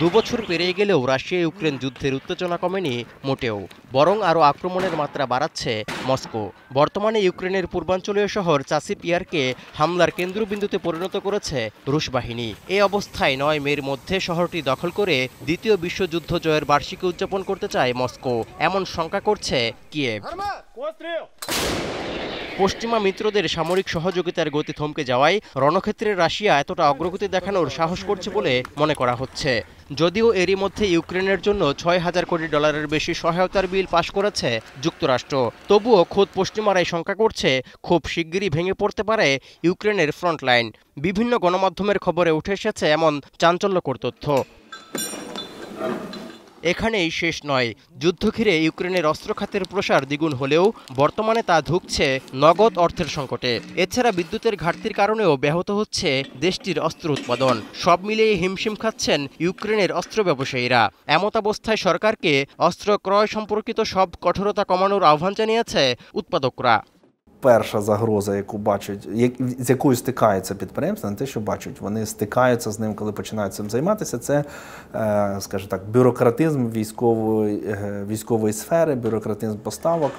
দুবছর পেরিয়ে গেলেও রাশিয়া ইউক্রেন যুদ্ধের উত্তেজনা কমেনি মোটেও, বরং আরও আক্রমণের মাত্রা বাড়াচ্ছে মস্কো। বর্তমানে ইউক্রেনের পূর্বাঞ্চলীয় শহর চাসিপিয়ারকে হামলার কেন্দ্রবিন্দুতে পরিণত করেছে রুশ বাহিনী। এই অবস্থায় ৯ মের মধ্যে শহরটি দখল করে দ্বিতীয় বিশ্বযুদ্ধ জয়ের বার্ষিকী উদযাপন করতে চায় মস্কো, এমন শঙ্কা করছে কিয়েভ। পশ্চিমা মিত্রদের সামরিক সহযোগিতার গতি থমকে যাওয়ায় রণক্ষেত্রে রাশিয়া এতটা অগ্রগতি দেখানোর সাহস করছে বলে মনে করা হচ্ছে। যদিও এরই মধ্যে ইউক্রেনের জন্য $৬,০০০ কোটি বেশি সহায়তার বিল পাশ করেছে যুক্তরাষ্ট্র, তবুও খোদ পশ্চিমারাই শঙ্কা করছে খুব শিগগিরই ভেঙে পড়তে পারে ইউক্রেনের ফ্রন্টলাইন। বিভিন্ন গণমাধ্যমের খবরে উঠে এসেছে এমন চাঞ্চল্যকর তথ্য। এখানেই শেষ নয়। যুদ্ধ ঘিরে ইউক্রেনের অস্ত্র খাতের প্রসার দ্বিগুণ হলেও বর্তমানে তা ধুঁকছে নগদ অর্থের সংকটে। এছাড়া বিদ্যুতের ঘাটতির কারণেও ব্যাহত হচ্ছে দেশটির অস্ত্র উৎপাদন। সব মিলিয়ে হিমশিম খাচ্ছেন ইউক্রেনের অস্ত্র ব্যবসায়ীরা। এমতাবস্থায় সরকারকে অস্ত্র ক্রয় সম্পর্কিত সব কঠোরতা কমানোর আহ্বান জানিয়েছে উৎপাদকরা। Перша загроза, яку бачать, з якою стикається підприємство, не те, що бачать, вони стикаються з ним, коли починають цим займатися, це, скажімо так, бюрократизм військової сфери, бюрократизм поставок.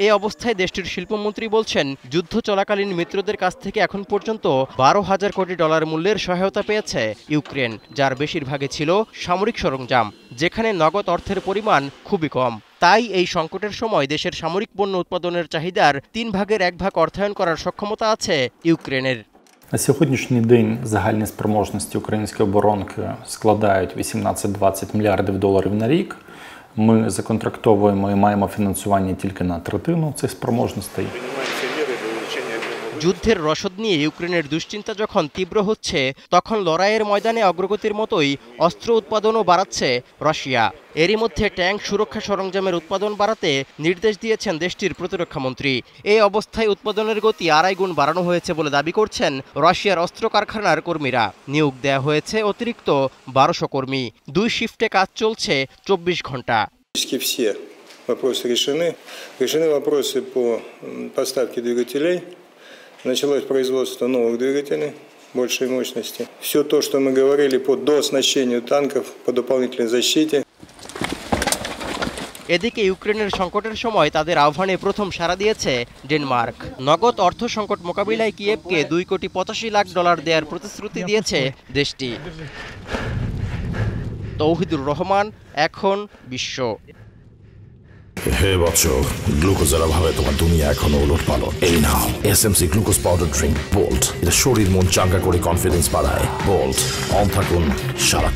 এই অবস্থায় দেশটির শিল্পমন্ত্রী বলছেন, যুদ্ধ চলাকালীন মিত্রদের কাছ থেকে এখন পর্যন্ত $১২,০০০ কোটি মূল্যের সহায়তা পেয়েছে ইউক্রেন, যার বেশিরভাগই ছিল সামরিক সরঞ্জাম, যেখানে নগদ অর্থের পরিমাণ খুবই কম। তাই এই সংকটের সময় দেশের সামরিক পণ্য উৎপাদনের চাহিদার 1/3 অর্থায়ন করার সক্ষমতা আছে ইউক্রেনের। На сьогоднішній день загальні спроможності української оборонки складають $18-20 мільярдів на рік. Ми законтрактовуємо і маємо фінансування тільки на третину цих спроможностей. যুদ্ধের রসদ নিয়ে ইউক্রেনের দুশ্চিন্তা যখন তীব্র হচ্ছে, তখন লড়াইয়ের ময়দানে অগ্রগতির মতোই অস্ত্র উৎপাদনও বাড়াচ্ছে রাশিয়া। এরই মধ্যে ট্যাঙ্ক সুরক্ষা সরঞ্জামের উৎপাদন বাড়াতে নির্দেশ দিয়েছেন দেশটির প্রতিরক্ষামন্ত্রী। এই অবস্থায় উৎপাদনের গতি 2.5 গুণ বাড়ানো হয়েছে বলে দাবি করছেন রাশিয়ার অস্ত্র কারখানার কর্মীরা। নিয়োগ দেওয়া হয়েছে অতিরিক্ত 1200 কর্মী। 2 শিফটে কাজ চলছে 24 ঘন্টা। Вопросы решены. Решены вопросы по поставке двигателей. Началось производство новых двигателей большей мощности. Все то, что мы говорили по дооснащению танков, по дополнительной защите. এদিকে ইউক্রেনের সংকটের সময় তাদের আহ্বানে প্রথম সাড়া দিয়েছে ডেনমার্ক। নগদ অর্থ সংকট মোকাবিলায় কিয়েভকে $2,85,00,000 দেওয়ার প্রতিশ্রুতি দিয়েছে দেশটি। তৌহিদুর রহমান, এখন বিশ্ব। হে বৎস, গ্লুকোজের অভাবে তোমার দুনিয়া এখনো ওলটপালট। এই নাও SMC glucose powder drink bolt. এটা শরীর মন চাঙ্গা করে কনফিডেন্স বাড়ায়। বোল্ট, অন থাকুন সারা